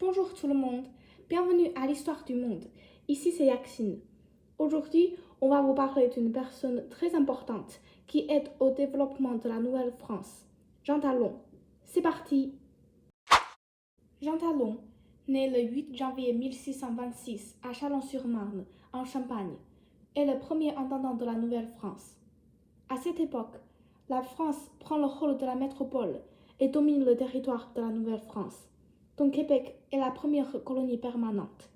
Bonjour tout le monde, bienvenue à l'Histoire du monde. Ici c'est Yaxine. Aujourd'hui, on va vous parler d'une personne très importante qui aide au développement de la Nouvelle-France, Jean Talon. C'est parti! Jean Talon, né le 8 janvier 1626 à Chalon-sur-Marne, en Champagne, est le premier intendant de la Nouvelle-France. À cette époque, la France prend le rôle de la métropole et domine le territoire de la Nouvelle-France, dont Québec est la première colonie permanente.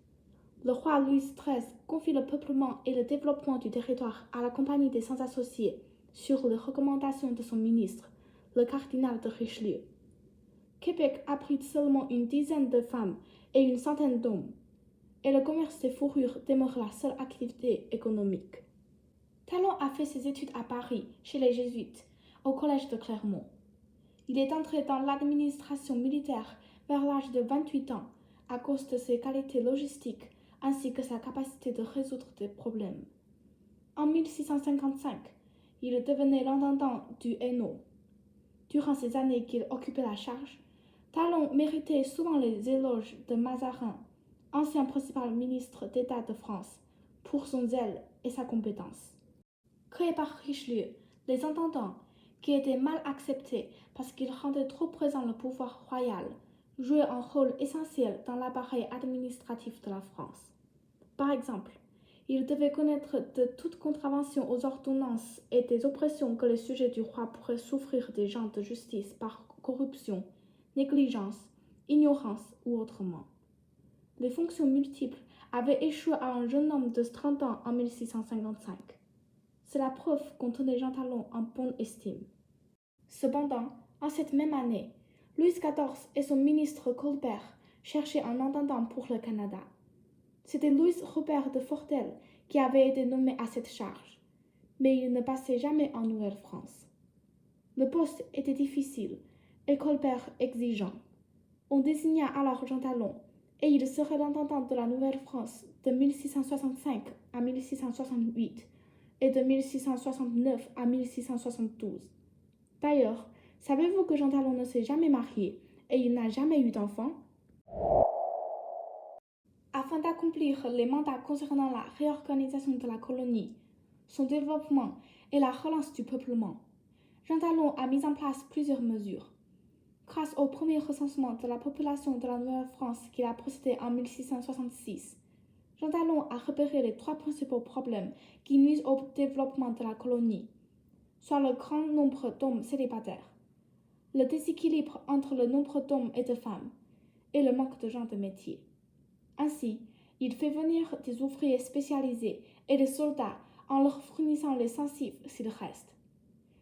Le roi Louis XIII confie le peuplement et le développement du territoire à la Compagnie des Sans-Associés sur les recommandations de son ministre, le cardinal de Richelieu. Québec abrite seulement une dizaine de femmes et une centaine d'hommes, et le commerce des fourrures demeure la seule activité économique. Talon a fait ses études à Paris, chez les Jésuites, au collège de Clermont. Il est entré dans l'administration militaire vers l'âge de 28 ans à cause de ses qualités logistiques ainsi que sa capacité de résoudre des problèmes. En 1655, il devenait l'intendant du Hainaut. Durant ces années qu'il occupait la charge, Talon méritait souvent les éloges de Mazarin, ancien principal ministre d'État de France, pour son zèle et sa compétence. Créés par Richelieu, les intendants, qui étaient mal acceptés parce qu'ils rendaient trop présent le pouvoir royal, jouaient un rôle essentiel dans l'appareil administratif de la France. Par exemple, ils devaient connaître de toute contravention aux ordonnances et des oppressions que les sujets du roi pourraient souffrir des gens de justice par corruption, négligence, ignorance ou autrement. Les fonctions multiples avaient échoué à un jeune homme de 30 ans en 1655. C'est la preuve qu'on tenait Jean Talon en bonne estime. Cependant, en cette même année, Louis XIV et son ministre Colbert cherchaient un intendant pour le Canada. C'était Louis Robert de Fortel qui avait été nommé à cette charge, mais il ne passait jamais en Nouvelle-France. Le poste était difficile et Colbert exigeant. On désigna alors Jean Talon et il serait l'intendant de la Nouvelle-France de 1665 à 1668 et de 1669 à 1672. D'ailleurs, savez-vous que Jean Talon ne s'est jamais marié et il n'a jamais eu d'enfant? Afin d'accomplir les mandats concernant la réorganisation de la colonie, son développement et la relance du peuplement, Jean Talon a mis en place plusieurs mesures. Grâce au premier recensement de la population de la Nouvelle-France qu'il a procédé en 1666, Jean Talon a repéré les trois principaux problèmes qui nuisent au développement de la colonie, soit le grand nombre d'hommes célibataires, le déséquilibre entre le nombre d'hommes et de femmes, et le manque de gens de métier. Ainsi, il fait venir des ouvriers spécialisés et des soldats en leur fournissant les censifs s'il reste.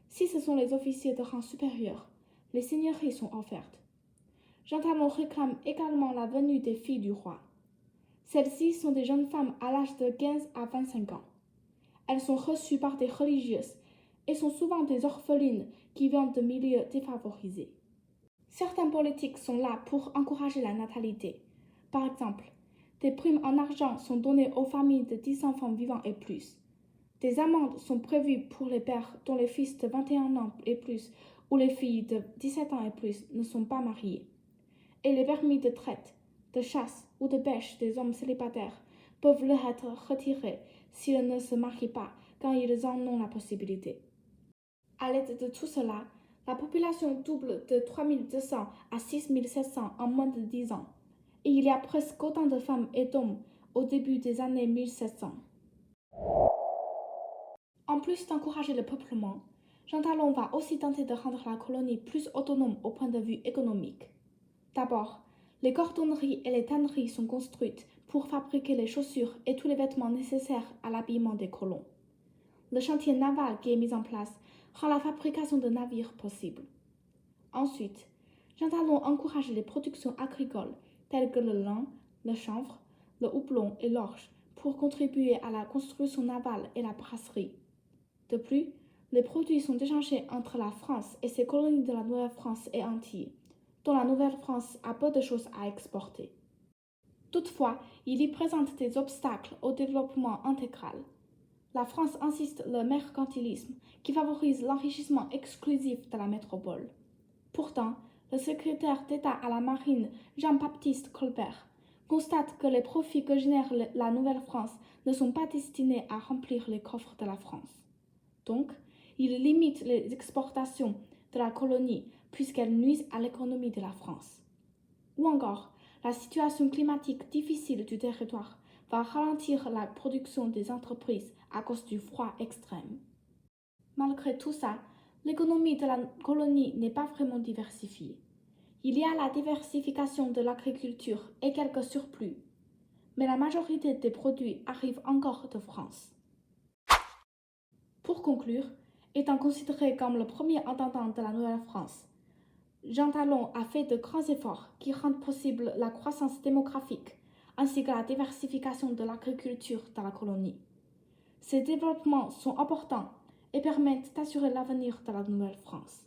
Si ce sont les officiers de rang supérieur, les seigneuries sont offertes. Jean Talon réclame également la venue des filles du roi. Celles-ci sont des jeunes femmes à l'âge de 15 à 25 ans. Elles sont reçues par des religieuses et sont souvent des orphelines qui viennent de milieux défavorisés. Certains politiques sont là pour encourager la natalité. Par exemple, des primes en argent sont données aux familles de 10 enfants vivants et plus. Des amendes sont prévues pour les pères dont les fils de 21 ans et plus ou les filles de 17 ans et plus ne sont pas mariés. Et les permis de traite, de chasse ou de pêche des hommes célibataires peuvent leur être retirés s'ils ne se marient pas quand ils en ont la possibilité. À l'aide de tout cela, la population double de 3200 à 6700 en moins de 10 ans, et il y a presque autant de femmes et d'hommes au début des années 1700. En plus d'encourager le peuplement, Jean Talon va aussi tenter de rendre la colonie plus autonome au point de vue économique. D'abord, les cordonneries et les tanneries sont construites pour fabriquer les chaussures et tous les vêtements nécessaires à l'habillement des colons. Le chantier naval qui est mis en place rend la fabrication de navires possible. Ensuite, Jean Talon encourage les productions agricoles telles que le lin, le chanvre, le houblon et l'orge pour contribuer à la construction navale et la brasserie. De plus, les produits sont échangés entre la France et ses colonies de la Nouvelle-France et Antilles, dont la Nouvelle-France a peu de choses à exporter. Toutefois, il y présente des obstacles au développement intégral. La France insiste le mercantilisme qui favorise l'enrichissement exclusif de la métropole. Pourtant, le secrétaire d'État à la Marine, Jean-Baptiste Colbert, constate que les profits que génère la Nouvelle-France ne sont pas destinés à remplir les coffres de la France. Donc, il limite les exportations de la colonie puisqu'elles nuisent à l'économie de la France. Ou encore, la situation climatique difficile du territoire va ralentir la production des entreprises à cause du froid extrême. Malgré tout ça, l'économie de la colonie n'est pas vraiment diversifiée. Il y a la diversification de l'agriculture et quelques surplus, mais la majorité des produits arrivent encore de France. Pour conclure, étant considéré comme le premier intendant de la Nouvelle-France, Jean Talon a fait de grands efforts qui rendent possible la croissance démographique ainsi que la diversification de l'agriculture dans la colonie. Ces développements sont importants et permettent d'assurer l'avenir de la Nouvelle-France.